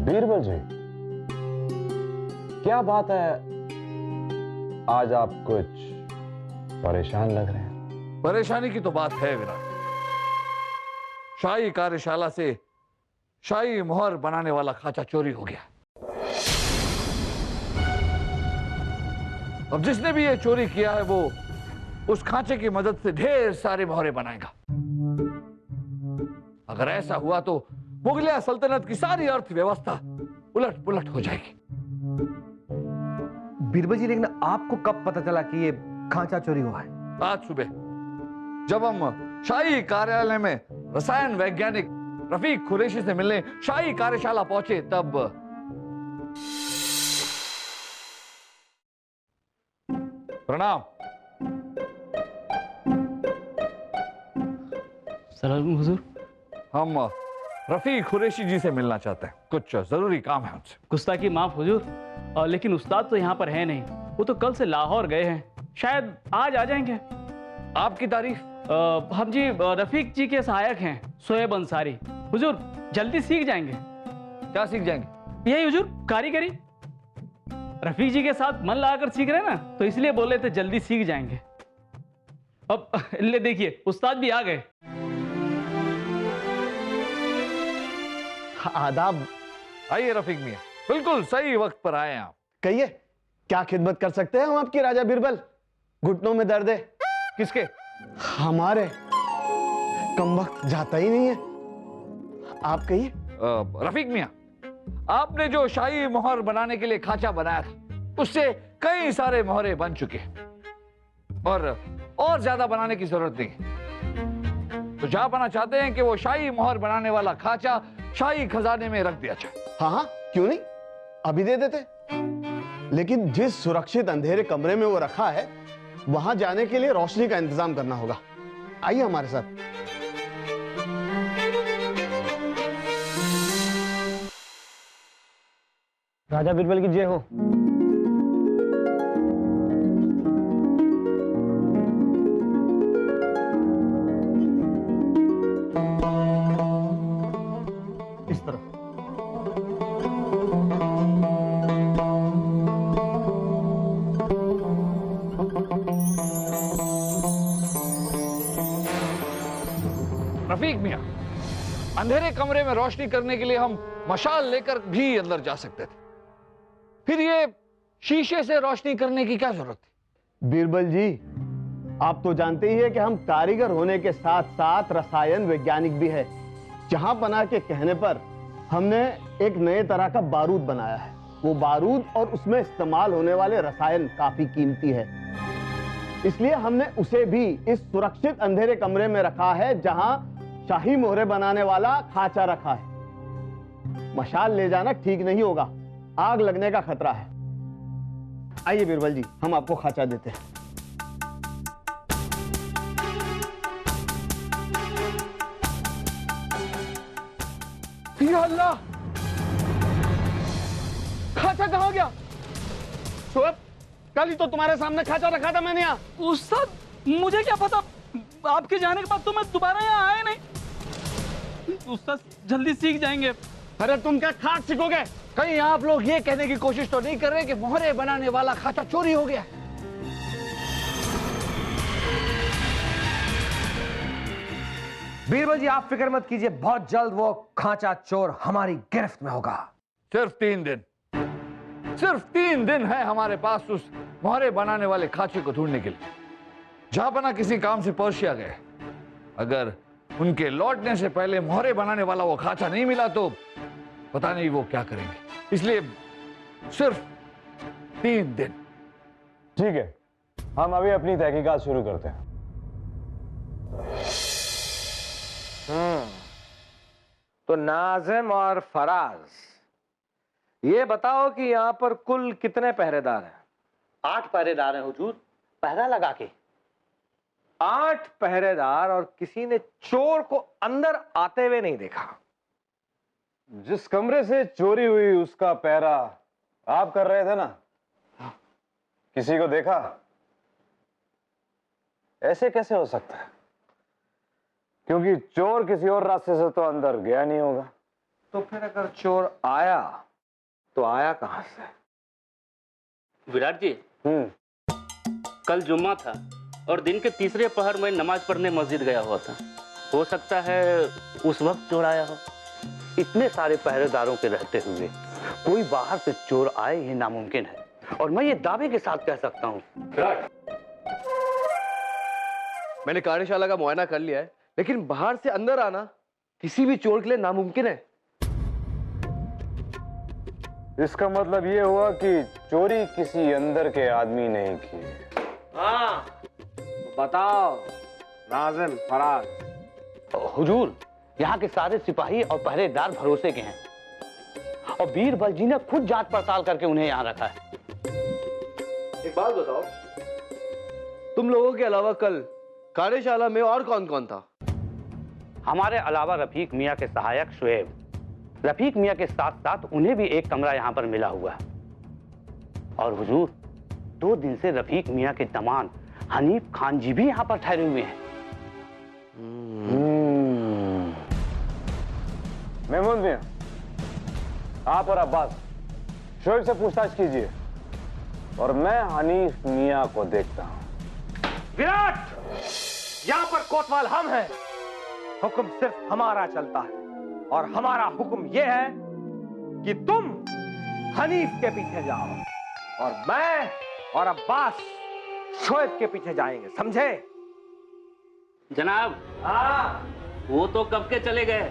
बीरबल जी, क्या बात है, आज आप कुछ परेशान लग रहे हैं। परेशानी की तो बात है विराट। शाही कार्यशाला से शाही मोहर बनाने वाला खांचा चोरी हो गया। अब जिसने भी ये चोरी किया है वो उस खांचे की मदद से ढेर सारे मोहरे बनाएगा। अगर ऐसा हुआ तो मुगलिया सल्तनत की सारी अर्थव्यवस्था उलट पुलट हो जाएगी। बीरबल जी, लेकिन आपको कब पता चला कि ये खांचा चोरी हुआ है? आज सुबह जब हम शाही कार्यालय में रसायन वैज्ञानिक रफीक कुरैशी से मिलने शाही कार्यशाला पहुंचे तब प्रणाम। सलाम हुजूर। हम रफीक कुरैशी जी से मिलना चाहते हैं, कुछ जरूरी काम है उनसे। गुस्ताखी माफ हुजूर, लेकिन उस्ताद तो यहाँ पर है नहीं। वो तो कल से लाहौर गए हैं, शायद आज आ जाएंगे। आपकी तारीफ? हम जी रफीक जी के सहायक हैं, शोएब अंसारी। हुजूर जल्दी सीख जाएंगे। क्या सीख जाएंगे? यही हुजूर, कारीगरी। रफीक जी के साथ मन लगाकर सीख रहे हैं ना, तो इसलिए बोले थे जल्दी सीख जाएंगे। अब ले देखिए, उस्ताद भी आ गए। आदाब। आइए रफीक मियां, बिल्कुल सही वक्त पर आए हैं आप। कहिए, क्या खिदमत कर सकते हैं हम आपकी राजा बीरबल? घुटनों में दर्द है। किसके? हमारे। कमबख्त जाता ही नहीं है। आप कहिए। रफीक मियां, आपने जो शाही मोहर बनाने के लिए खांचा बनाया था उससे कई सारे मोहरे बन चुके हैं और ज्यादा बनाने की जरूरत नहीं है। तो जहां पाना चाहते हैं कि वो शाही मोहर बनाने वाला खांचा शाही खजाने में रख दिया जाए। हाँ हाँ, क्यों नहीं, अभी दे देते। लेकिन जिस सुरक्षित अंधेरे कमरे में वो रखा है वहां जाने के लिए रोशनी का इंतजाम करना होगा। आइए हमारे साथ। राजा बीरबल की जय हो। इस तरफ। रफीक मियां, अंधेरे कमरे में रोशनी करने के लिए हम मशाल लेकर भी अंदर जा सकते थे, फिर ये शीशे से रोशनी करने की क्या जरूरत थी? बीरबल जी, आप तो जानते ही है कि हम कारीगर होने के साथ साथ रसायन वैज्ञानिक भी है। जहां पना के कहने पर हमने एक नए तरह का बारूद बनाया है। वो बारूद और उसमें इस्तेमाल होने वाले रसायन काफी कीमती है, इसलिए हमने उसे भी इस सुरक्षित अंधेरे कमरे में रखा है जहां शाही मोहरे बनाने वाला खांचा रखा है। मशाल ले जाना ठीक नहीं होगा, आग लगने का खतरा है। आइए बीरबल जी, हम आपको खांचा देते हैं। या अल्लाह, खांचा कहां गया? शोएब, कल ही तो तुम्हारे सामने खांचा रखा था मैंने यहाँ। उस्ताद, मुझे क्या पता, आपके जाने के बाद तो मैं दोबारा यहाँ आया नहीं। उस्ताद जल्दी सीख जाएंगे। अरे तुम क्या खाक सीखोगे? कहीं आप लोग ये कहने की कोशिश तो नहीं कर रहे कि मोहरे बनाने वाला खांचा चोरी हो गया? बीरबल जी, आप फिक्र मत कीजिए, बहुत जल्द वो खांचा चोर हमारी गिरफ्त में होगा। सिर्फ 3 दिन, सिर्फ 3 दिन है हमारे पास उस मोहरे बनाने वाले खांचे को ढूंढने के लिए। जहां बना किसी काम से पर्शिया गए, अगर उनके लौटने से पहले मोहरे बनाने वाला वो खांचा नहीं मिला तो पता नहीं वो क्या करेंगे। इसलिए सिर्फ 3 दिन। ठीक है, हम अभी अपनी तहकीकात शुरू करते हैं। तो नाजिम और फराज, ये बताओ कि यहां पर कुल कितने पहरेदार हैं? 8 पहरेदार हैं हुजूर, पहरा लगा के। 8 पहरेदार, और किसी ने चोर को अंदर आते हुए नहीं देखा। जिस कमरे से चोरी हुई उसका पहरा आप कर रहे थे ना? किसी को देखा? ऐसे कैसे हो सकता है? क्योंकि चोर किसी और रास्ते से तो अंदर गया नहीं होगा। तो फिर अगर चोर आया तो आया कहां से? विराट जी, कल जुम्मा था और दिन के तीसरे पहर में नमाज पढ़ने मस्जिद गया हुआ था। हो सकता है उस वक्त चोर आया हो। इतने सारे पहरेदारों के रहते हुए कोई बाहर से चोर आए ये नामुमकिन है, और मैं ये दावे के साथ कह सकता हूँ। मैंने कार्यशाला का मुआयना कर लिया है, लेकिन बाहर से अंदर आना किसी भी चोर के लिए नामुमकिन है। इसका मतलब ये हुआ कि चोरी किसी अंदर के आदमी ने की। हाँ, बताओ नाज़िम, फराज। हुजूर, यहाँ के सारे सिपाही और पहरेदार भरोसे के हैं, और बीरबल जी ने खुद जांच पड़ताल करके उन्हें यहाँ रखा है। एक बात बताओ, तुम लोगों के अलावा कल कार्यशाला में और कौन कौन था? हमारे अलावा रफीक मियाँ के सहायक शुएब। रफीक मियाँ के साथ साथ उन्हें भी एक कमरा यहाँ पर मिला हुआ है। और हुजूर, 2 दिन से रफीक मियाँ के दमान हनीफ खान जी भी यहाँ पर ठहरे हुए हैं। महमूद मियां, आप और अब्बास शोएब से पूछताछ कीजिए और मैं हनीफ मियां को देखता हूं। विराट, यहाँ पर कोतवाल हम हैं। हुक्म सिर्फ हमारा चलता है, और हमारा हुक्म यह है कि तुम हनीफ के पीछे जाओ, और मैं और अब्बास शोएब के पीछे जाएंगे, समझे? जनाब, हाँ। वो तो कब के चले गए।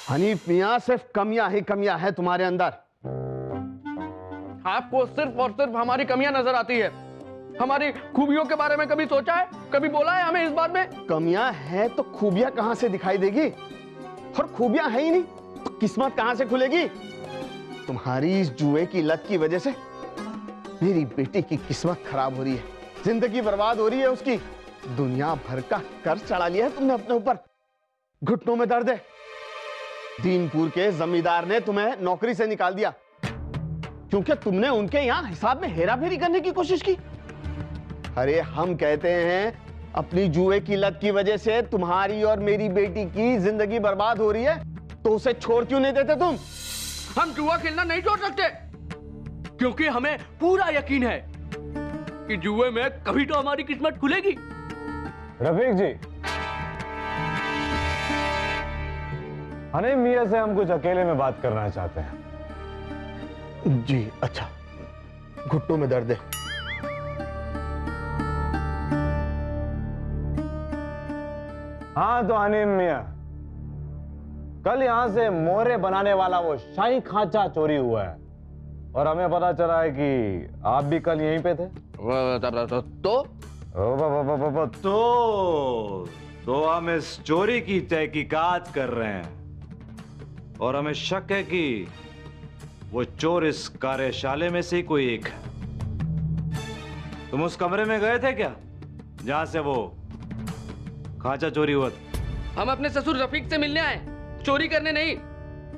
हनीफ मियां, सिर्फ कमियां ही कमियां है तुम्हारे अंदर। आपको सिर्फ और सिर्फ हमारी कमियां नजर आती है। हमारी खूबियों के बारे में कभी सोचा है, कभी बोला है हमें इस बात में? कमियां है तो खूबियां कहां से दिखाई देगी? और खूबियां है ही नहीं तो किस्मत कहां से खुलेगी? तुम्हारी इस जुए की लत की वजह से मेरी बेटी की किस्मत खराब हो रही है, जिंदगी बर्बाद हो रही है उसकी। दुनिया भर का कर्ज चढ़ा लिया है तुमने अपने ऊपर, घुटनों में दर्द है। दीनपुर के जमींदार ने तुम्हें नौकरी से निकाल दिया क्योंकि तुमने उनके यहां हिसाब में हेराफेरी करने की कोशिश की। अरे हम कहते हैं अपनी जुए की लत की वजह से तुम्हारी और मेरी बेटी की जिंदगी बर्बाद हो रही है, तो उसे छोड़ क्यों नहीं देते तुम? हम जुआ खेलना नहीं छोड़ सकते, क्योंकि हमें पूरा यकीन है कि जुए में कभी तो हमारी किस्मत खुलेगी। रफीक जी, हनीफ मियां से हम कुछ अकेले में बात करना चाहते हैं। जी अच्छा, घुटनों में दर्द है। हाँ तो हनीफ मियां, कल यहां से मोहरे बनाने वाला वो शाही खांचा चोरी हुआ है और हमें पता चला है कि आप भी कल यहीं पे थे। तो हम इस चोरी की तहकीकात कर रहे हैं और हमें शक है कि वो चोर इस कार्यशाले में से कोई एक है। तुम उस कमरे में गए थे क्या जहां से वो खांचा चोरी हुआ था? हम अपने ससुर रफीक से मिलने आए, चोरी करने नहीं।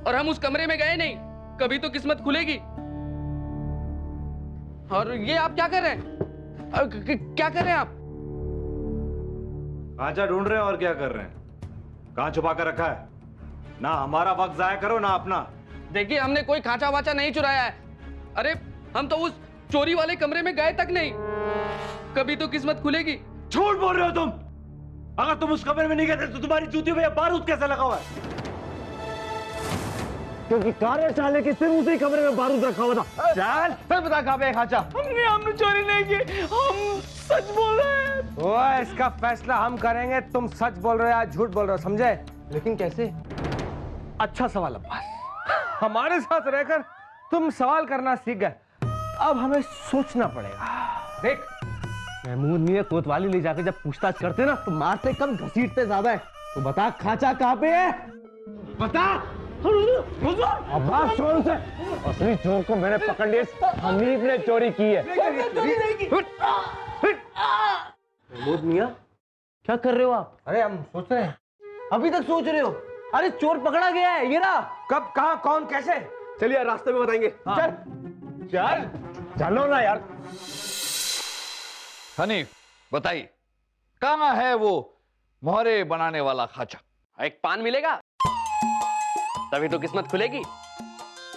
और हम उस कमरे में गए नहीं, कभी तो किस्मत खुलेगी। और ये आप क्या कर रहे हैं? क्या कर रहे हैं आप? खांचा ढूंढ रहे हैं और क्या कर रहे हैं? कहां छुपा कर रखा है? ना हमारा वक्त जाया करो ना अपना। देखिए, हमने कोई खांचा वाचा नहीं चुराया है। अरे हम तो उस चोरी वाले कमरे में गए तक नहीं, कभी तो किस्मत खुलेगी। झूठ बोल रहे हो तुम। अगर तुम उस कमरे में नहीं गए थे तो तुम्हारी जूती में बारूद कैसे लगा हुआ है? क्योंकि कार्यशाले के सिर्फ उसी कमरे में बारूद रखा हुआ था। चल फिर बता कहां पे है खांचा? हमने चोरी नहीं की, हम सच बोल रहे हैं। वो इसका फैसला हम करेंगे, तुम सच बोल रहे हो या झूठ बोल रहे हो, समझे? लेकिन कैसे? अच्छा सवाल अब्बास, हमारे साथ रहकर तुम सवाल करना सीख गए, अब हमें सोचना पड़ेगा। देख, महमूद मियां कोतवाली ले जाकर जब पूछताछ करते ना तो मारते कम घसीटते ज्यादा है। तो बता खांचा कहां पे है, बता। अब्बास, चोर से असली चोर को मैंने पकड़ लिया, हनीफ ने चोरी की है। महमूद मियां क्या कर रहे हो आप? अरे हम सोच रहे हैं अभी तक सोच रहे हो? अरे चोर पकड़ा गया है, ये रहा। कब, कहां, कौन, कैसे? चलिए रास्ते में बताएंगे। चल चल चलो ना यार। हनीफ बताइए, कहां है वो मोहरे बनाने वाला खाचा? एक पान मिलेगा तभी तो किस्मत खुलेगी।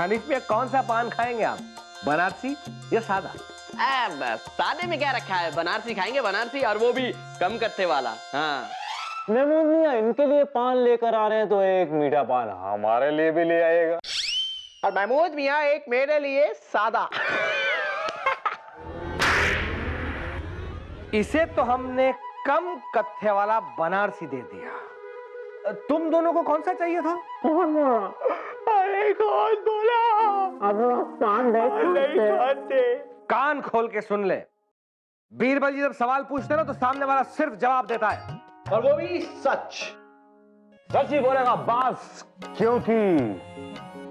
हनीफ में कौन सा पान खाएंगे आप, बनारसी या सादा? बस सादे में क्या रखा है, बनारसी खाएंगे, बनारसी, और वो भी कम कत्थे वाला। हाँ महमूद मियां इनके लिए पान लेकर आ रहे हैं तो एक मीठा पान हमारे लिए भी ले आएगा। और महमूद मियां एक मेरे लिए सादा। इसे तो हमने कम कत्थे वाला बनारसी दे दिया। तुम दोनों को कौन सा चाहिए था? अरे कौन बोला? अपना पान नहीं खाते। कान खोल के सुन ले, बीरबल जी जब सवाल पूछते ना तो सामने वाला सिर्फ जवाब देता है, और वो भी सच। सच ही बोलेगा बस, क्योंकि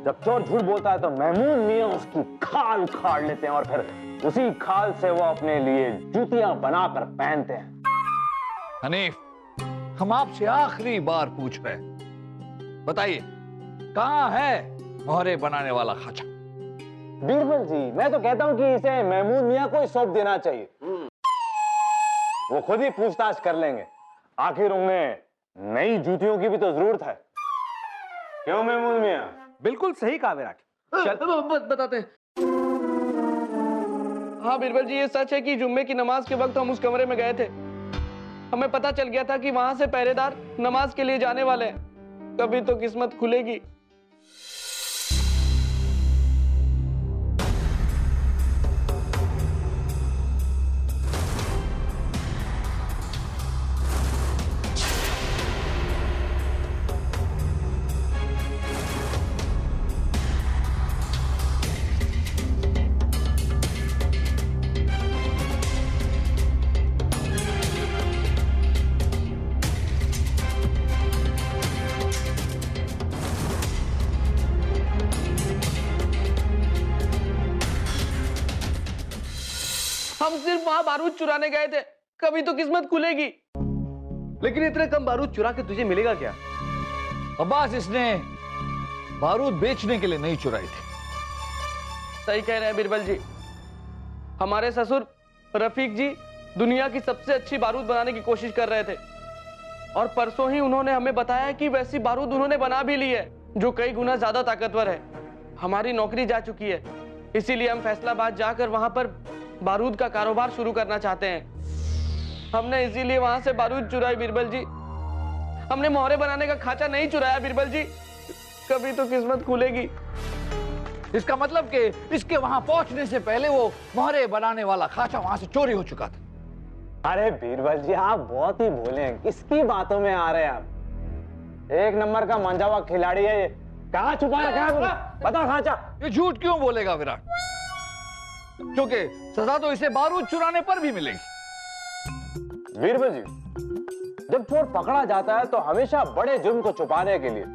जब चोर झूठ बोलता है तो महमूद मियां उसकी खाल उखाड़ लेते हैं और फिर उसी खाल से वो अपने लिए जूतियां बनाकर पहनते हैं। हनीफ, हम आपसे आखिरी बार पूछ रहे हैं, बताइए कहां है मोहरे बनाने वाला खाचा? बीरबल जी, मैं तो कहता हूं कि इसे महमूद मियां को ही सौंप देना चाहिए। वो खुद ही पूछताछ कर लेंगे, आखिर उन्हें नई जूतियों की भी तो जरूरत है। क्यों महमूद मियां? बिल्कुल सही कहा विराट। चल बताते हैं। हाँ बीरबल जी, ये सच है कि जुम्मे की नमाज के वक्त हम उस कमरे में गए थे। हमें पता चल गया था कि वहां से पहरेदार नमाज के लिए जाने वाले हैं। कभी तो किस्मत खुलेगी। हम सिर्फ वहां बारूद चुराने गए थे, कभी तो किस्मत खुलेगी। लेकिन इतने कम बारूद चुरा के तुझे मिलेगा क्या? अब्बास, इसने बारूद बेचने के लिए नहीं चुराई थी। सही कह रहे हैं बीरबल जी। हमारे ससुर रफीक जी दुनिया की सबसे अच्छी बारूद बनाने की कोशिश कर रहे थे, और परसों ही उन्होंने हमें बताया कि वैसी बारूद उन्होंने बना भी ली है जो कई गुना ज्यादा ताकतवर है। हमारी नौकरी जा चुकी है, इसीलिए हम फैसलाबाद जाकर वहां पर बारूद का कारोबार शुरू करना चाहते हैं। हमने इसीलिए वहां से बारूद चुराई बीरबल जी। हमने मोहरे बनाने का खाचा नहीं चुराया बीरबल जी। कभी तो किस्मत खुलेगी। इसका मतलब कि इसके वहां पहुंचने से पहले वो मोहरे बनाने वाला खाचा वहां से चोरी हो चुका था। अरे बीरबल जी, आप बहुत ही भोले हैं, किसकी बातों में आ रहे हैं आप? एक नंबर का मंजा हुआ खिलाड़ी है ये। कहां छुपा रखा है? बता खाचा। ये झूठ क्यों बोलेगा विराट? क्योंकि सजा तो इसे बारूद चुराने पर भी मिलेगी। बीरबल जी, जब चोर पकड़ा जाता है तो हमेशा बड़े जुर्म को छुपाने के लिए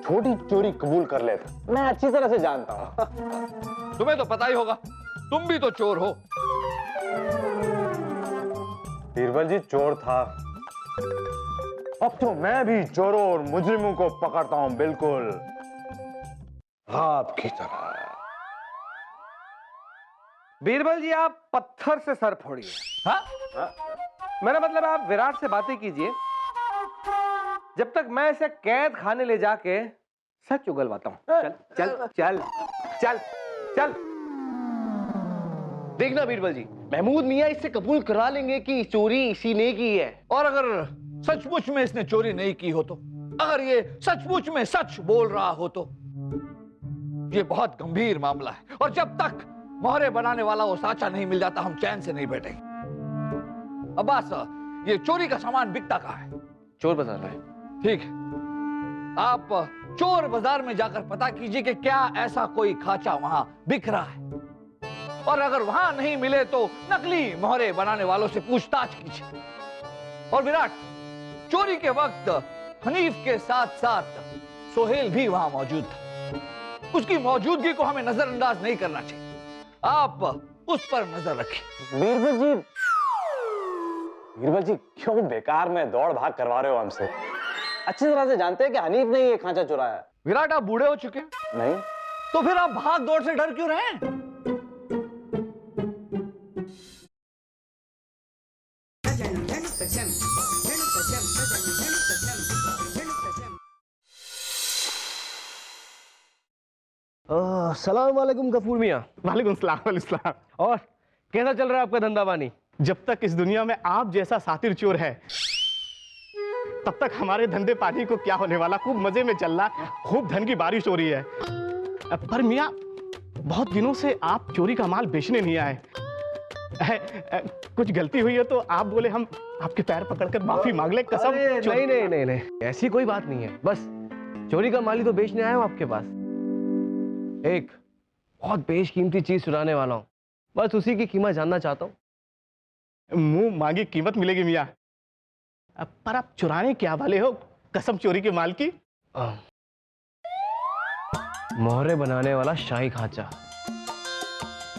छोटी चोरी कबूल कर लेता। मैं अच्छी तरह से जानता हूं। तुम्हें तो पता ही होगा, तुम भी तो चोर हो। बीरबल जी, चोर था, अब तो मैं भी चोरों और मुजरिमों को पकड़ता हूं, बिल्कुल आपकी तरह। बीरबल जी, आप पत्थर से सर फोड़िए। हाँ? मेरा मतलब आप विराट से बातें कीजिए जब तक मैं इसे कैद खाने ले जाके सच उगलवाता हूं। चल चल चल चल चल। देखना बीरबल जी, महमूद मियां इससे कबूल करा लेंगे कि चोरी इसी ने की है। और अगर सचमुच में इसने चोरी नहीं की हो तो, अगर ये सचमुच में सच बोल रहा हो तो, ये बहुत गंभीर मामला है, और जब तक मोहरे बनाने वाला वो साचा नहीं मिल जाता हम चैन से नहीं बैठेंगे। अब्बास, ये चोरी का सामान बिकता कहाँ है? चोर बाजार में। ठीक है, आप चोर बाजार में जाकर पता कीजिए कि क्या ऐसा कोई खाचा वहां बिक रहा है, और अगर वहां नहीं मिले तो नकली मोहरे बनाने वालों से पूछताछ कीजिए। और विराट, चोरी के वक्त हनीफ के साथ साथ सोहेल भी वहां मौजूद था। उसकी मौजूदगी को हमें नजरअंदाज नहीं करना चाहिए। आप उस पर नजर रखें। बीरबल जी, क्यों बेकार में दौड़ भाग करवा रहे हो हमसे? अच्छी तरह से जानते हैं कि हनीफ ने ये खांचा चुराया है। विराट, आप बूढ़े हो चुके हैं? नहीं तो फिर आप भाग दौड़ से डर क्यों रहे हैं? सलाम वालेकुम गफूर मियाँ। वालेकुम सलाम। और कैसा चल रहा है आपका धंधा पानी? जब तक इस दुनिया में आप जैसा सातिर चोर है तब तक हमारे धंधे पानी को क्या होने वाला। खूब मजे में चल रहा, खूब धन की बारिश हो रही है। पर मियाँ, बहुत दिनों से आप चोरी का माल बेचने नहीं आए। कुछ गलती हुई है तो आप बोले हम आपके पैर पकड़कर माफी मांग ले। कसम। नहीं, ऐसी कोई बात नहीं है। बस चोरी का माल ही तो बेचने आया हूँ आपके पास। एक बहुत बेशकीमती चीज चुराने वाला हूँ, बस उसी की कीमत जानना चाहता हूँ। मुंह मांगी कीमत मिलेगी मियाँ। पर आप चुराने क्या वाले हो कसम चोरी के माल की? मोहरे बनाने वाला शाही खांचा।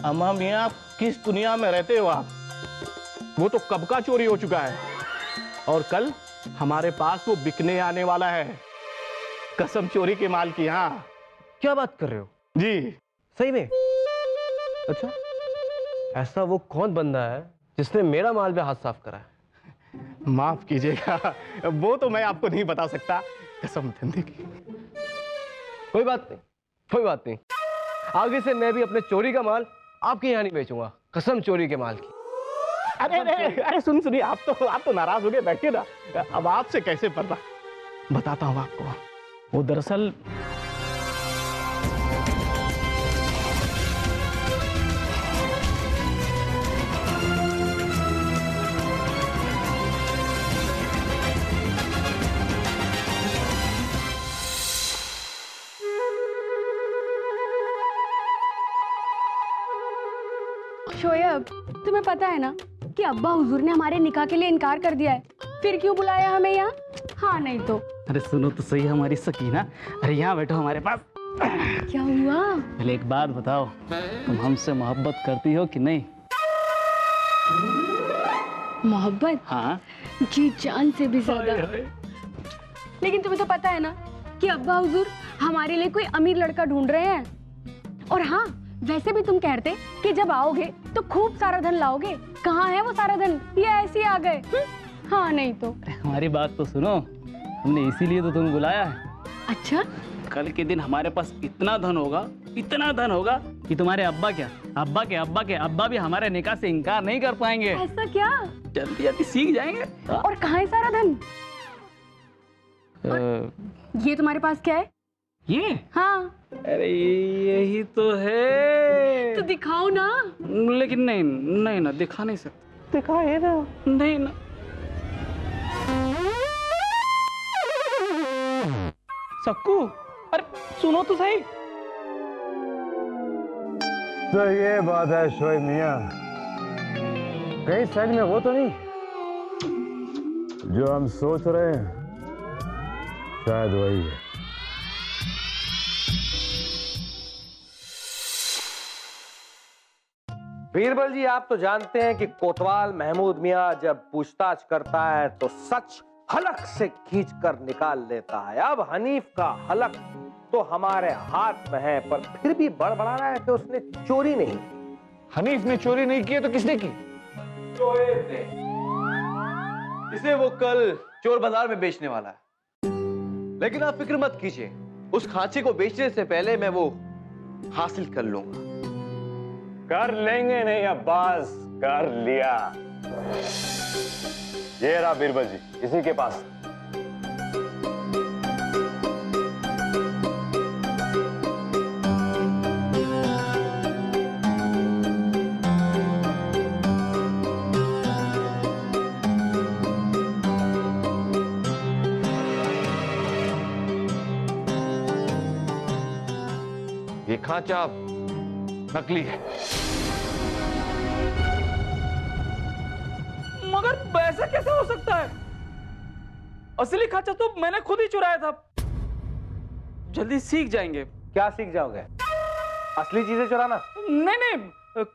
अम्मा मियाँ, किस दुनिया में रहते हो आप? वो तो कब का चोरी हो चुका है और कल हमारे पास वो बिकने आने वाला है। कसम चोरी के माल की। हाँ, क्या बात कर रहे हो जी? सही में? अच्छा, ऐसा वो कौन बंदा है जिसने मेरा माल पे हाथ साफ करा है? माफ कीजिएगा, वो तो मैं आपको नहीं बता सकता, कसम धंधे की। कोई बात नहीं। आगे से मैं भी अपने चोरी का माल आपके यहाँ नहीं बेचूंगा, कसम चोरी के माल की। अरे सुनिए, आप तो नाराज हो गए। बैठिए ना, अब आपसे कैसे पर्दा। बताता हूँ आपको। वो दरअसल शोएब, तुम्हें पता है ना कि अब्बा हुजूर ने हमारे निकाह के लिए इनकार कर दिया है। फिर क्यों बुलाया हमें यहाँ? हाँ नहीं तो। अरे सुनो तो सही हमारी सकीना। अरे यहाँ बैठो हमारे पास। क्या हुआ? पहले एक बात बताओ, तुम हमसे मोहब्बत करती हो कि नहीं? मोहब्बत? हाँ। जी जान से भी ज्यादा। लेकिन तुम्हें तो पता है ना कि अब्बा हुजूर हमारे लिए कोई अमीर लड़का ढूंढ रहे हैं। और हाँ, वैसे भी तुम कहते कि जब आओगे तो खूब सारा धन लाओगे। कहाँ है वो सारा धन? ये ऐसे ही आ गए। हाँ नहीं तो। हमारी बात तो सुनो, हमने इसीलिए तो तुम्हें बुलाया है। अच्छा? कल के दिन हमारे पास इतना धन होगा कि तुम्हारे अब्बा के अब्बा भी हमारे निकाह से इनकार नहीं कर पाएंगे। ऐसा क्या? जल्दी सीख जाएंगे। और कहाँ है सारा धन? ये तुम्हारे पास क्या है? ये? हाँ। अरे यही तो है। तो दिखाओ ना। लेकिन नहीं ना, दिखा नहीं सकते। दिखाए ना। नहीं ना। सक्कू, अरे सुनो तो सही। तो ये बात है शोएब मियाँ, कहीं साइड में वो तो नहीं जो हम सोच रहे हैं? शायद वही है। बीरबल जी, आप तो जानते हैं कि कोतवाल महमूद मियाँ जब पूछताछ करता है तो सच हलक से खींचकर निकाल लेता है। अब हनीफ का हलक तो हमारे हाथ में है, पर फिर भी बड़बड़ा रहा है कि उसने चोरी नहीं की। हनीफ ने चोरी नहीं की तो किसने की? शोएब ने। इसे वो कल चोर बाजार में बेचने वाला है। लेकिन आप फिक्र मत कीजिए, उस खांचे को बेचने से पहले मैं वो हासिल कर लूंगा। कर लेंगे नहीं अब्बास, कर लिया। ये रहा बीरबल जी, इसी के पास। ये खांचा नकली है। मगर वैसा कैसे हो सकता है? असली खांचा तो मैंने खुद ही चुराया था। जल्दी सीख जाएंगे। क्या सीख जाओगे? असली चीजें चुराना? नहीं,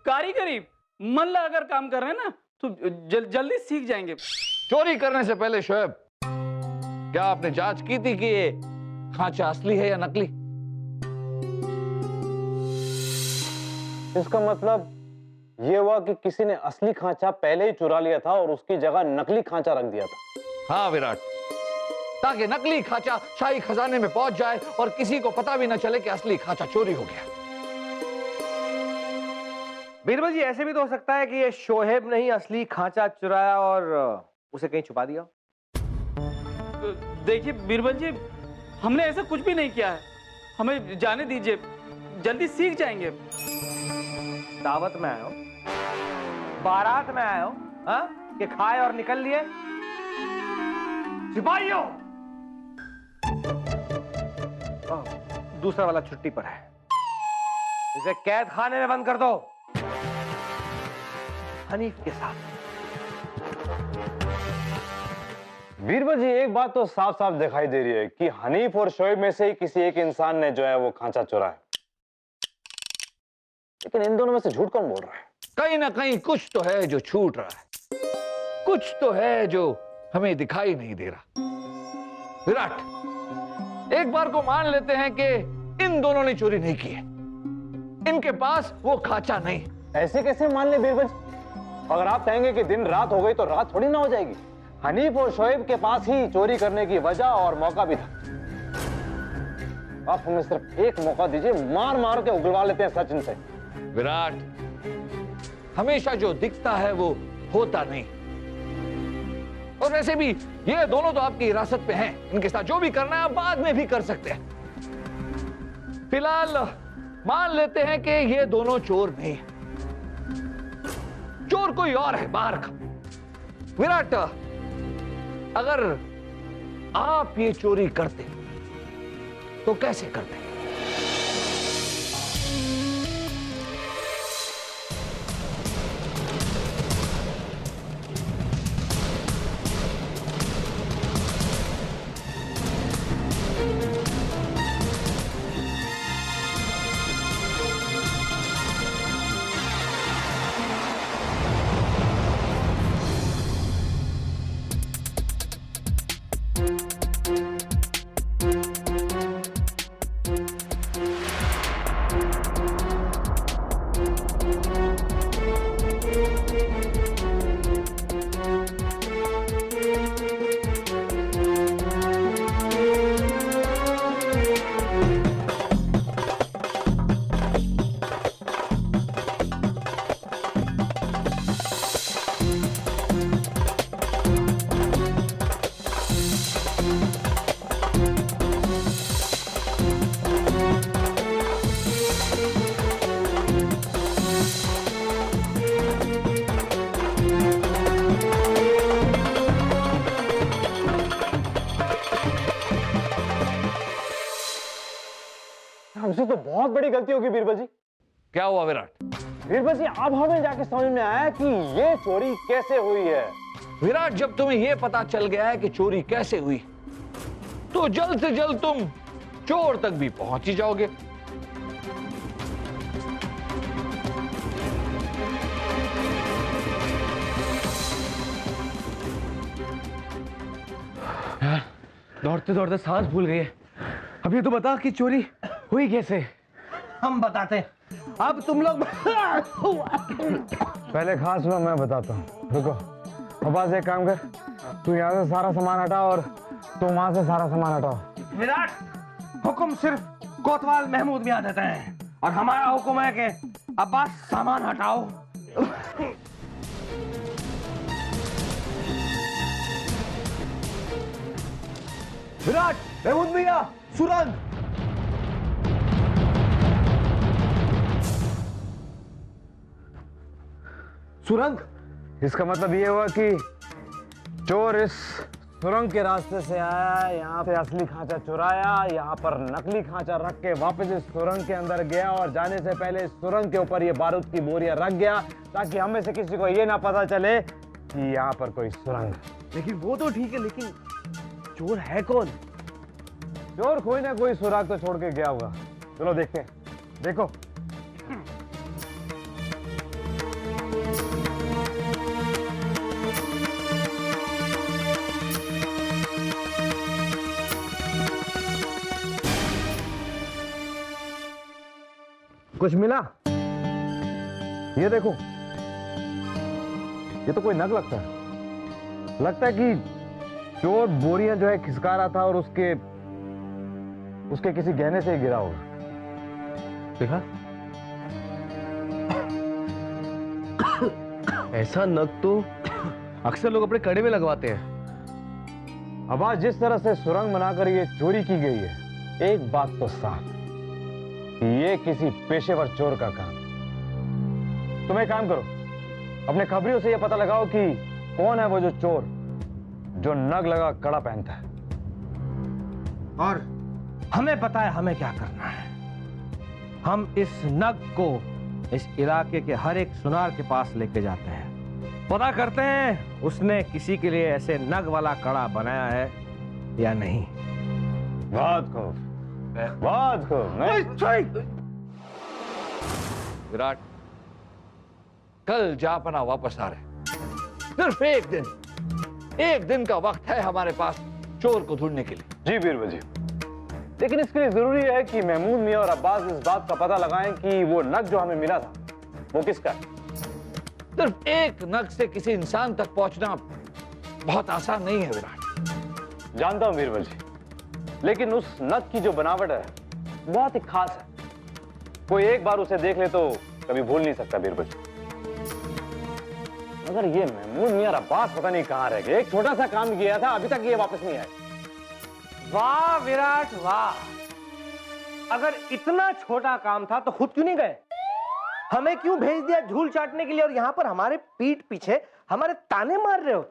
कारीगरी मन लगाकर काम कर रहे हैं ना, तो जल्दी सीख जाएंगे। चोरी करने से पहले शोएब, क्या आपने जांच की थी कि ये खांचा असली है या नकली? इसका मतलब ये हुआ कि किसी ने असली खांचा पहले ही चुरा लिया था और उसकी जगह नकली खांचा रख दिया था। हाँ विराट, ताकि नकली खांचा शाही खजाने में पहुंच जाए और किसी को पता भी न चले कि असली खांचा चोरी हो गया। बीरबल जी, ऐसे भी तो हो सकता है कि ये शोहेब ने ही असली खांचा चुराया और उसे कहीं छुपा दिया। देखिए बीरबल जी, हमने ऐसा कुछ भी नहीं किया है, हमें जाने दीजिए, जल्दी सीख जाएंगे। दावत में आए हो, बारात में आए हो, हाँ? कि खाए और निकल लिए? सिपाहियों, दूसरा वाला छुट्टी पर है, इसे कैद खाने में बंद कर दो, हनीफ के साथ। बीरबल जी, एक बात तो साफ साफ दिखाई दे रही है कि हनीफ और शोएब में से ही किसी एक इंसान ने जो है वो खांचा चुराया। लेकिन इन दोनों में से झूठ कौन बोल रहा है? कहीं ना कहीं कुछ तो है जो छूट रहा है, कुछ तो है जो हमें दिखाई नहीं दे रहा। विराट, एक बार को मान लेते हैं कि इन दोनों ने चोरी नहीं की है, इनके पास वो खांचा नहीं। ऐसे कैसे मान ले बीरबल जी? अगर आप कहेंगे कि दिन रात हो गई तो रात थोड़ी ना हो जाएगी। हनीफ और शोएब के पास ही चोरी करने की वजह और मौका भी था। आप हमें सिर्फ एक मौका दीजिए, मार मार के उगलवा लेते हैं सचिन से। विराट, हमेशा जो दिखता है वो होता नहीं। और वैसे भी ये दोनों तो आपकी हिरासत पे हैं, इनके साथ जो भी करना है आप बाद में भी कर सकते हैं। फिलहाल मान लेते हैं कि ये दोनों चोर नहीं है, चोर कोई और है बाहर का। विराट, अगर आप ये चोरी करते तो कैसे करते? हमसे तो बहुत बड़ी गलती होगी बीरबल जी। क्या हुआ विराट? बीरबल जी, अब हमें जाके समझ में आया कि ये चोरी कैसे हुई है। विराट, जब तुम्हें यह पता चल गया है कि चोरी कैसे हुई, तो जल्द से जल्द तुम चोर तक भी पहुंच ही जाओगे। यार, दौड़ते दौड़ते सांस भूल गई है। अब ये तो बता कि चोरी हुई कैसे? हम बताते हैं, अब तुम लोग पहले खास लो, मैं बताता हूँ। रुको, अब्बास एक काम कर, तू यहाँ से सारा सामान हटा और तुम वहां से सारा सामान हटाओ। विराट, हुक्म सिर्फ कोतवाल महमूद मियां देते हैं और हमारा हुक्म है कि अब्बास सामान हटाओ। विराट, महमूद मियां, सुरंग। सुरंग? इसका मतलब ये हुआ कि चोर इस सुरंग के रास्ते से आया, यहाँ पे असली खांचा चुराया, यहाँ पर नकली खांचा रख के वापस इस सुरंग के अंदर गया और जाने से पहले इस सुरंग के ऊपर ये बारूद की बोरियां रख गया ताकि हमें से किसी को ये ना पता चले कि यहाँ पर कोई सुरंग। लेकिन वो तो ठीक है, लेकिन चोर है कौन? चोर कोई ना कोई सुराग तो छोड़ के गया होगा। चलो देखते हैं। देखो, कुछ मिला? ये देखो, ये तो कोई नग लगता है कि चोर बोरियां जो है खिसका रहा था और उसके किसी गहने से ही गिरा होगा। देखा, ऐसा नग तो अक्सर लोग अपने कड़े में लगवाते हैं। अब आज जिस तरह से सुरंग बनाकर ये चोरी की गई है, एक बात तो साफ, ये किसी पेशेवर चोर का काम। तुम एक काम करो, अपने खबरियों से यह पता लगाओ कि कौन है वो जो चोर जो नग लगा कड़ा पहनता है। और हमें पता है हमें क्या करना है। हम इस नग को इस इलाके के हर एक सुनार के पास लेके जाते हैं, पता करते हैं उसने किसी के लिए ऐसे नग वाला कड़ा बनाया है या नहीं। बहुत खूब, बहुत खूब। विराट, कल जापना वापस आ रहे। सिर्फ एक दिन का वक्त है हमारे पास चोर को ढूंढने के लिए। जी बीरबल जी, लेकिन इसके लिए जरूरी है कि महमूद मियां और अब्बास इस बात का पता लगाएं कि वो नग जो हमें मिला था वो किसका है। सिर्फ एक नग से किसी इंसान तक पहुंचना बहुत आसान नहीं है विराट। जानता हूं बीरबल जी, लेकिन उस नग की जो बनावट है बहुत ही खास है। कोई एक बार उसे देख ले तो कभी भूल नहीं सकता बीरबल जी। मगर ये महमूद मियां और अब्बास पता नहीं कहां रह गए। एक छोटा सा काम किया था, अभी तक ये वापस नहीं आए। वाह विराट वाह, अगर इतना छोटा काम था तो खुद क्यों नहीं गए? हमें क्यों भेज दिया झूल चाटने के लिए, और यहाँ पर हमारे पीठ पीछे हमारे ताने मार रहे हो?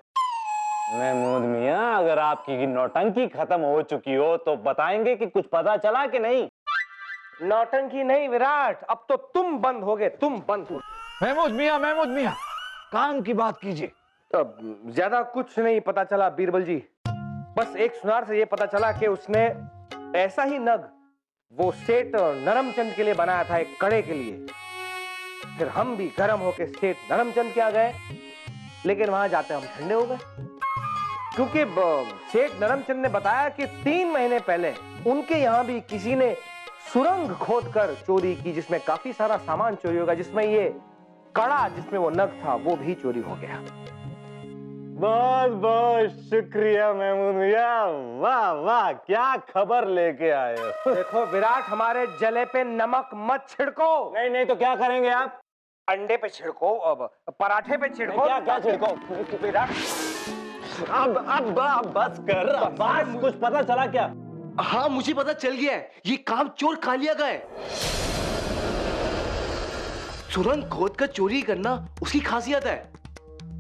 महमूद मियां, अगर आपकी नौटंकी खत्म हो चुकी हो तो बताएंगे कि कुछ पता चला कि नहीं। नौटंकी नहीं विराट, अब तो तुम बंद हो गए, तुम बंद हो। महमूद मियां, काम की बात कीजिए। ज्यादा कुछ नहीं पता चला बीरबल जी, बस एक सुनार से ये पता चला कि उसने ऐसा ही नग वो सेठ नरमचंद के लिए बनाया था, एक कड़े के लिए। फिर हम भी गर्म होके सेठ नरमचंद के आ गए, लेकिन वहां जाते हम ठंडे हो गए, क्योंकि सेठ नरमचंद ने बताया कि 3 महीने पहले उनके यहां भी किसी ने सुरंग खोदकर चोरी की, जिसमें काफी सारा सामान चोरी होगा, जिसमें ये कड़ा जिसमें वो नग था वो भी चोरी हो गया। बहुत बहुत शुक्रिया महमूद मियां, वाह वाह, क्या खबर लेके आए हो। देखो विराट, हमारे जले पे नमक मत छिड़को। नहीं तो क्या करेंगे आप? अंडे पे छिड़को, अब पराठे पे छिड़को। क्या छिड़को विराट? अब बस कर, अब्बास कुछ पता चला क्या? हाँ, मुझे पता चल गया है, ये काम चोर कालिया का है। सुरंग खोद कर चोरी करना उसकी खासियत है,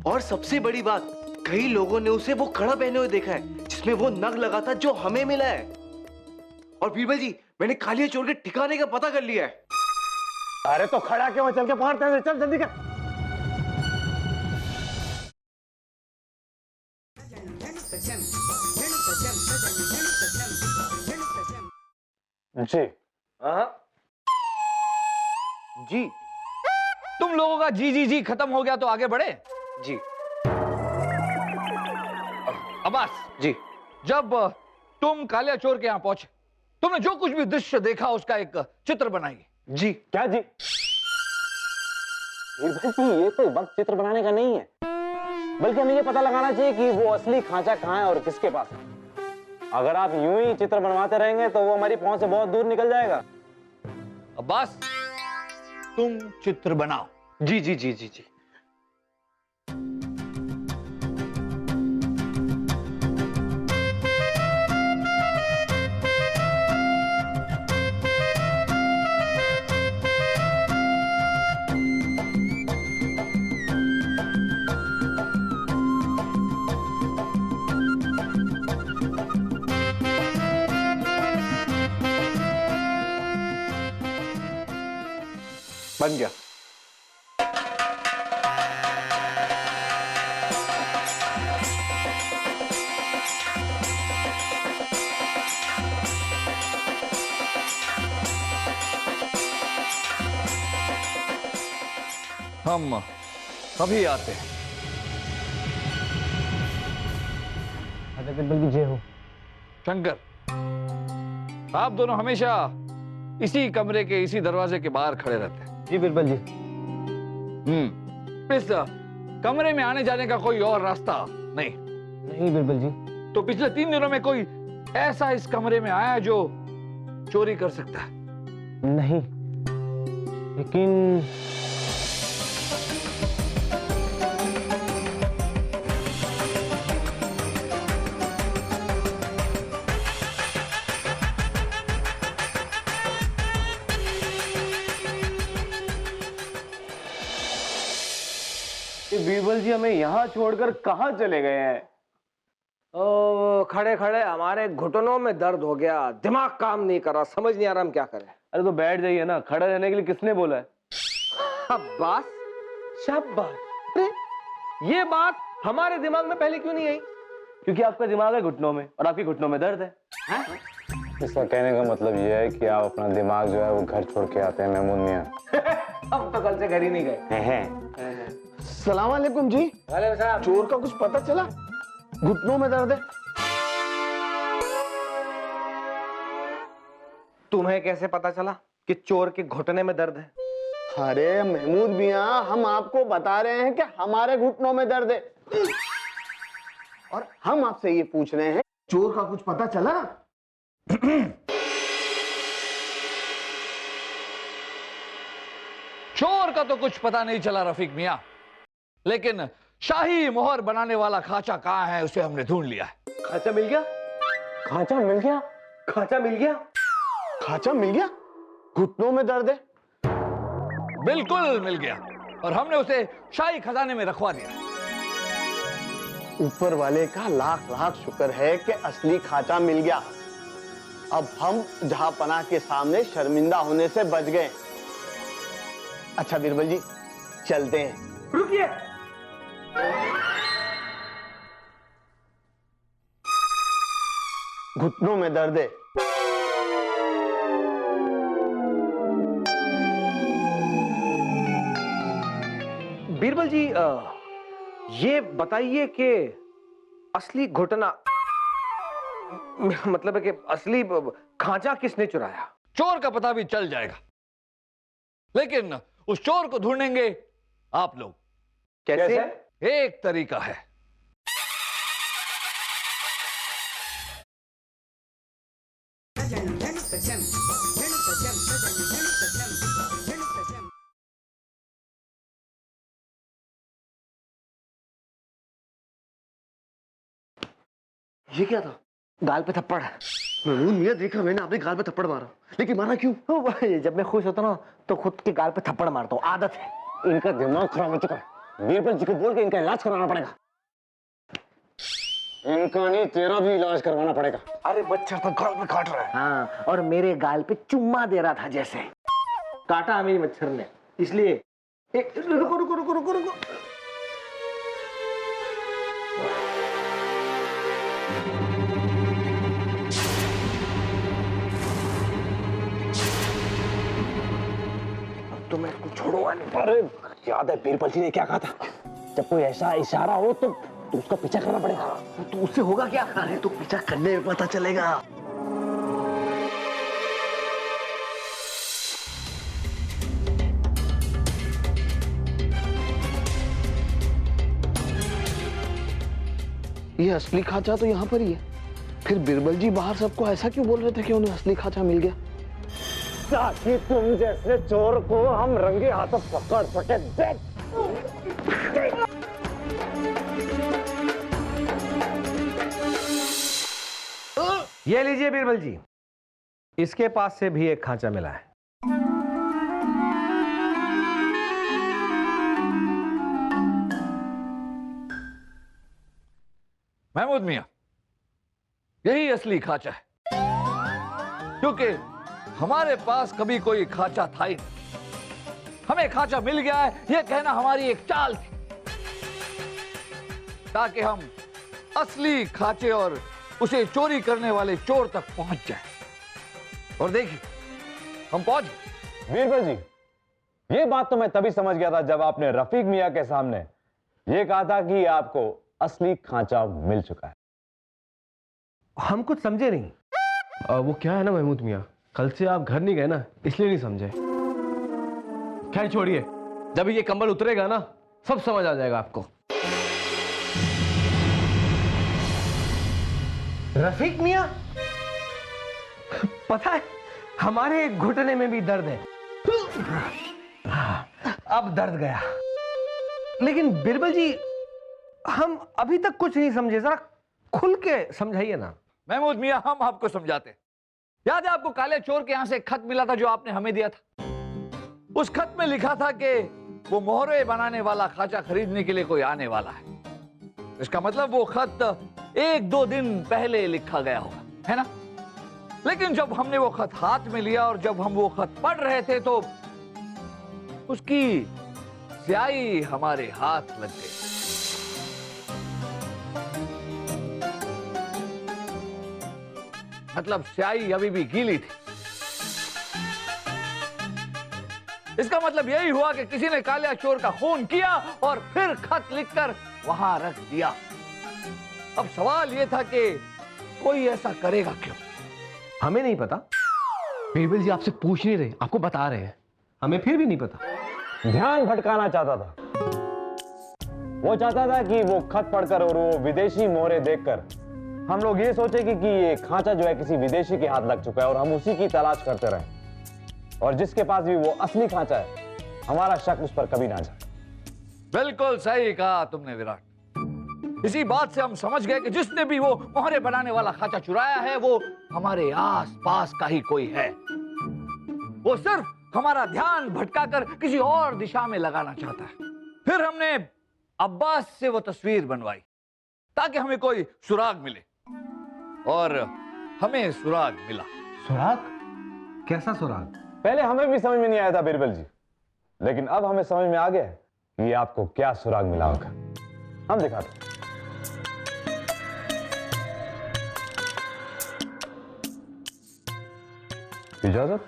और सबसे बड़ी बात, कई लोगों ने उसे वो कड़ा पहने हुए देखा है जिसमें वो नग लगा था जो हमें मिला है। और बीरबल जी, मैंने कालिया चोर के ठिकाने का पता कर लिया है। अरे तो खड़ा क्यों, चल के पकड़ते हैं, चल जल्दी कर। जी जी, तुम लोगों का जी खत्म हो गया तो आगे बढ़े। जी अब्बास जी, जब तुम कालिया चोर के यहां पहुंचे, तुमने जो कुछ भी दृश्य देखा उसका एक चित्र बनाइए। जी क्या जी? बीरबल जी, ये कोई वक्त चित्र बनाने का नहीं है, बल्कि हमें ये पता लगाना चाहिए कि वो असली खांचा कहां है और किसके पास है। अगर आप यूं ही चित्र बनवाते रहेंगे तो वो हमारी पहुंच से बहुत दूर निकल जाएगा। अब्बास, तुम चित्र बनाओ। जी जी जी जी जी। बन गया। हम अभी आते हैं। बीरबल की जय हो। शंकर, आप दोनों हमेशा इसी कमरे के इसी दरवाजे के बाहर खड़े रहते हैं। जी बिरबल जी। इस कमरे में आने जाने का कोई और रास्ता नहीं? नहीं बिरबल जी। तो पिछले 3 दिनों में कोई ऐसा इस कमरे में आया जो चोरी कर सकता है? नहीं, लेकिन बीरबल जी हमें यहाँ छोड़कर कहाँ चले गए हैं? ओ, खड़े खड़े हमारे घुटनों में दर्द हो गया, दिमाग काम नहीं कर रहा, समझ नहीं आ रहा हम क्या करें। अरे तो बैठ जाइए ना, खड़े रहने के लिए किसने बोला है? शाबाश शाबाश। अरे ये बात हमारे दिमाग में पहले क्यों नहीं आई? क्योंकि आपका दिमाग है घुटनों में और आपके घुटनों में दर्द है। इसका कहने का मतलब ये है कि आप अपना दिमाग जो है वो घर छोड़ के आते हैं महमूद मियाँ। हम तो कल से घर ही नहीं गए। सलाम वालेकुम जी। वालेकुम सलाम। चोर का कुछ पता चला? घुटनों में दर्द है। तुम्हें कैसे पता चला कि चोर के घुटने में दर्द है? अरे महमूद मियाँ, हम आपको बता रहे हैं कि हमारे घुटनों में दर्द है और हम आपसे ये पूछ रहे हैं चोर का कुछ पता चला? चोर का तो कुछ पता नहीं चला रफीक मियाँ, लेकिन शाही मोहर बनाने वाला खांचा कहाँ है उसे हमने ढूंढ लिया है। खांचा मिल गया? खांचा मिल गया? खांचा मिल गया? खांचा मिल गया? घुटनों में दर्द है? बिल्कुल मिल गया और हमने उसे शाही खजाने में रखवा दिया। ऊपर वाले का लाख लाख शुक्र है कि असली खांचा मिल गया। अब हम जहां पनाह के सामने शर्मिंदा होने से बच गए। अच्छा बीरबल जी, चलते हैं। रुकिए। घुटनों में दर्द है। बीरबल जी, ये बताइए कि असली घुटना, मतलब है कि असली खांचा किसने चुराया? चोर का पता भी चल जाएगा, लेकिन उस चोर को ढूंढेंगे आप लोग। कैसे? एक तरीका है। ये क्या था? गाल पे थप्पड़। महमूद मियाँ, देखा मैंने आपने गाल पे थप्पड़ मारा, लेकिन मारा क्यों? जब मैं खुश होता ना तो खुद के गाल पे थप्पड़ मारता हूँ, आदत है। इनका दिमाग खराब हो चुका है। बीरबल जी को बोल के इनका इलाज करवाना पड़ेगा। इनका नहीं, तेरा भी इलाज करवाना पड़ेगा। अरे मच्छर तो गाल पे काट रहा है। हाँ, और मेरे गाल पे चुम्मा दे रहा था, जैसे काटा मेरी मच्छर ने, इसलिए। रुको रुको रुको रुको रुको। अब तो मैं इसको छोड़ूंगा नहीं। अरे याद है बीरबल जी ने क्या कहा था? जब कोई ऐसा इशारा हो तो उसका पीछा करना पड़ेगा। तो उससे होगा क्या? अरे तो पीछा करने में पता चलेगा। ये असली खांचा तो यहाँ पर ही है। फिर बीरबल जी बाहर सबको ऐसा क्यों बोल रहे थे कि उन्हें असली खांचा मिल गया? ताकि तुम जैसे चोर को हम रंगे हाथों पकड़ सके। ये लीजिए बीरबल जी, इसके पास से भी एक खांचा मिला है। महमूद मियां, यही असली खांचा है, क्योंकि हमारे पास कभी कोई खांचा था ही नहीं। हमें खांचा मिल गया है, यह कहना हमारी एक चाल थी, ताकि हम असली खांचे और उसे चोरी करने वाले चोर तक पहुंच जाएं। और देखिए, हम पहुंच गए। बीरबल जी, ये बात तो मैं तभी समझ गया था जब आपने रफीक मियां के सामने ये कहा था कि आपको असली खांचा मिल चुका है। हम कुछ समझे नहीं। वो क्या है ना महमूद मियाँ, कल से आप घर नहीं गए ना, इसलिए नहीं समझे। खैर छोड़िए, जब ये कंबल उतरेगा ना सब समझ आ जाएगा आपको। रफीक मियां, पता है हमारे घुटने में भी दर्द है। अब दर्द गया। लेकिन बिरबल जी, हम अभी तक कुछ नहीं समझे, जरा खुल के समझाइए ना। महमूद मियां, हम आपको समझाते। याद है आपको काले चोर के यहां से एक खत मिला था जो आपने हमें दिया था? उस खत में लिखा था कि वो मोहरे बनाने वाला खांचा खरीदने के लिए कोई आने वाला है। इसका मतलब वो खत 1-2 दिन पहले लिखा गया होगा, है ना? लेकिन जब हमने वो खत हाथ में लिया और जब हम वो खत पढ़ रहे थे तो उसकी स्याही हमारे हाथ लग गई। मतलब स्याही अभी भी गीली थी। इसका मतलब यही हुआ कि किसी ने कालिया चोर का खून किया और फिर खत लिखकर वहां रख दिया। अब सवाल यह था कि कोई ऐसा करेगा क्यों? हमें नहीं पता। बिरबल जी आपसे पूछ नहीं रहे, आपको बता रहे हैं। हमें फिर भी नहीं पता। ध्यान भटकाना चाहता था। वो चाहता था कि वो खत पढ़कर और वो विदेशी मोहरे देखकर हम लोग ये सोचे कि ये खांचा जो है किसी विदेशी के हाथ लग चुका है और हम उसी की तलाश करते रहे, और जिसके पास भी वो असली खांचा है हमारा शक उस पर कभी ना जाए। बिल्कुल सही कहा तुमने विराट। इसी बात से हम समझ गए कि जिसने भी वो मोहरे बनाने वाला खांचा चुराया है वो हमारे आस पास का ही कोई है। वो सिर्फ हमारा ध्यान भटकाकर किसी और दिशा में लगाना चाहता है। फिर हमने अब्बास से वो तस्वीर बनवाई ताकि हमें कोई सुराग मिले, और हमें सुराग मिला। सुराग? कैसा सुराग? पहले हमें भी समझ में नहीं आया था बिरबल जी, लेकिन अब हमें समझ में आ गया कि आपको क्या सुराग मिला होगा। हम दिखाते। इजाजत?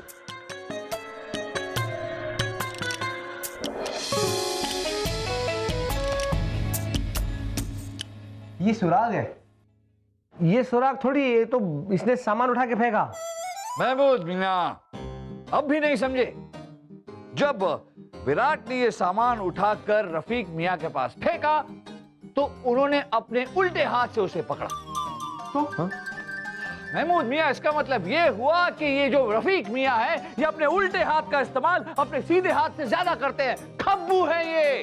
ये सुराग है? ये सुराग थोड़ी, ये तो इसने सामान उठा के फेंका। महमूद मियां, अब भी नहीं समझे? जब विराट ने ये सामान उठाकर रफीक मियां के पास फेंका तो उन्होंने अपने उल्टे हाथ से उसे पकड़ा। तो महमूद मियां, इसका मतलब ये हुआ कि ये जो रफीक मियां है ये अपने उल्टे हाथ का इस्तेमाल अपने सीधे हाथ से ज्यादा करते हैं। खब्बू है ये।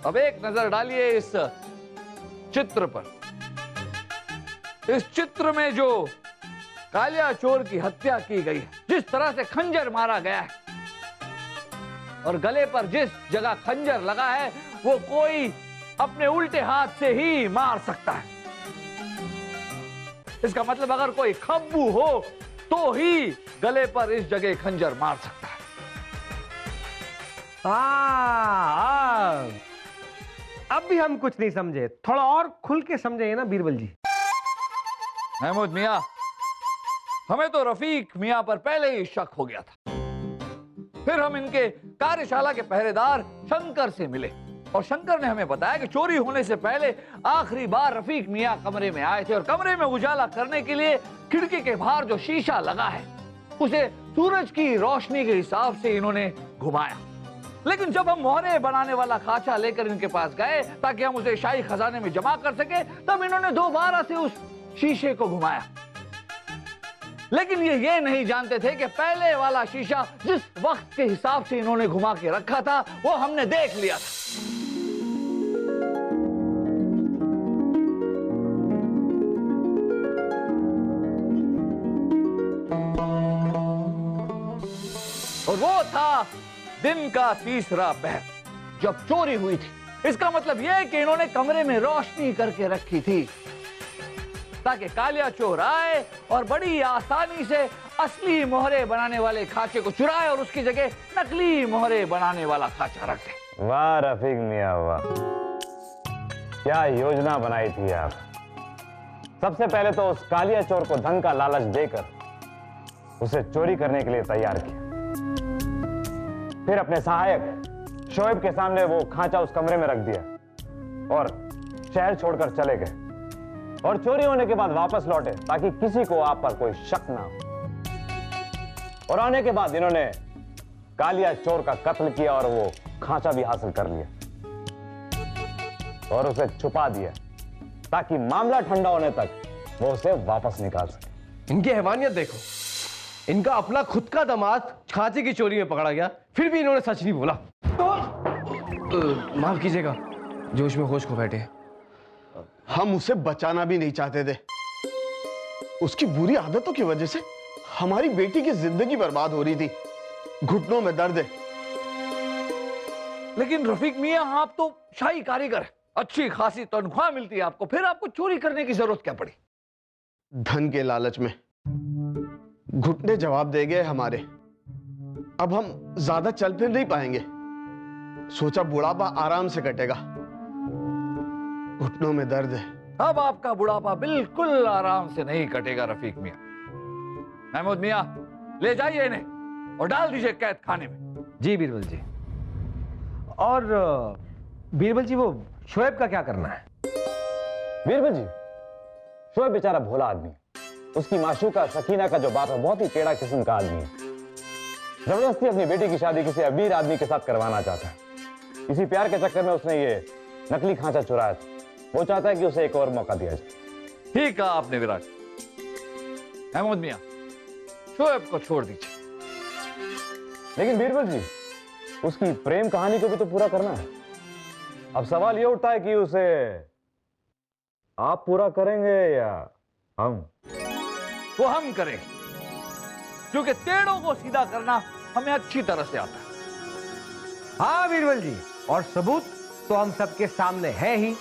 अब एक नजर डालिए इस चित्र पर। इस चित्र में जो कालिया चोर की हत्या की गई है, जिस तरह से खंजर मारा गया है और गले पर जिस जगह खंजर लगा है वो कोई अपने उल्टे हाथ से ही मार सकता है। इसका मतलब अगर कोई खब्बू हो तो ही गले पर इस जगह खंजर मार सकता है। अब भी हम कुछ नहीं समझे। थोड़ा और खुल के समझे ना बीरबल जी। महमूद मियां, हमें तो रफीक मियां पर पहले ही शक हो गया था। फिर हम इनके कार्यशाला के पहरेदार शंकर से मिले और शंकर ने हमें बताया कि चोरी होने से पहले आखिरी बार रफीक मियां कमरे में आए थे और कमरे में उजाला करने के लिए खिड़की के बाहर जो शीशा लगा है उसे सूरज की रोशनी के हिसाब से इन्होंने घुमाया। लेकिन जब हम मोहरे बनाने वाला खांचा लेकर इनके पास गए ताकि हम उसे शाही खजाने में जमा कर सके, तब इन्होंने दोबारा से उस शीशे को घुमाया। लेकिन ये नहीं जानते थे कि पहले वाला शीशा जिस वक्त के हिसाब से इन्होंने घुमा के रखा था वो हमने देख लिया था। और वो था दिन का तीसरा पहर जब चोरी हुई थी। इसका मतलब यह है कि इन्होंने कमरे में रोशनी करके रखी थी ताकि कालिया चोर आए और बड़ी आसानी से असली मोहरे बनाने वाले खांचे को चुराए और उसकी जगह नकली मोहरे बनाने वाला खांचा रख दे। वाह रफीक मियां वाह, क्या योजना बनाई थी आप। सबसे पहले तो उस कालिया चोर को धन का लालच देकर उसे चोरी करने के लिए तैयार किया। फिर अपने सहायक शोएब के सामने वो खांचा उस कमरे में रख दिया और शहर छोड़कर चले गए। और चोरी होने के बाद वापस लौटे ताकि किसी को आप पर कोई शक ना हो। और आने के बाद इन्होंने कालिया चोर का कत्ल किया और वो खांचा भी हासिल कर लिया और उसे छुपा दिया ताकि मामला ठंडा होने तक वो उसे वापस निकाल सके। इनकी हैवानियत देखो, इनका अपना खुद का दामाद खांचे की चोरी में पकड़ा गया, फिर भी इन्होंने सच नहीं बोला। माफ कीजिएगा, जोश में होश खो बैठे। हम उसे बचाना भी नहीं चाहते थे। उसकी बुरी आदतों की वजह से हमारी बेटी की जिंदगी बर्बाद हो रही थी। घुटनों में दर्द है। लेकिन रफीक मियां, आप तो शाही कारीगर हैं, अच्छी खासी तनख्वाह मिलती है आपको, फिर आपको चोरी करने की जरूरत क्या पड़ी? धन के लालच में घुटने जवाब दे गए हमारे। अब हम ज्यादा चल फिर नहीं पाएंगे। सोचा बुढ़ापा आराम से कटेगा। घुटनों में दर्द है। अब आपका बुढ़ापा बिल्कुल आराम से नहीं कटेगा रफीक मियां। महमूद मियां, ले जाइए इन्हें और डाल दीजिए कैद खाने में। जी बीरबल जी। और बीरबल जी, वो शोएब का क्या करना है? बीरबल जी, शोएब बेचारा भोला आदमी है। उसकी माशूका सकीना का जो बाप है बहुत ही टेढ़ा किस्म का आदमी है। जबरदस्ती अपनी बेटी की शादी किसी अमीर आदमी के साथ करवाना चाहता है। इसी प्यार के चक्कर में उसने ये नकली खांचा चुराया था। वो चाहता है कि उसे एक और मौका दिया जाए। ठीक है आपने विराट। महमूद मियां, शोएब को छोड़ दीजिए। लेकिन बीरबल जी, उसकी प्रेम कहानी को भी तो पूरा करना है। अब सवाल ये उठता है कि उसे आप पूरा करेंगे या हम? वो हम करेंगे, क्योंकि टेढ़ों को सीधा करना हमें अच्छी तरह से आता है। हाँ बीरबल जी, और सबूत तो हम सबके सामने है ही।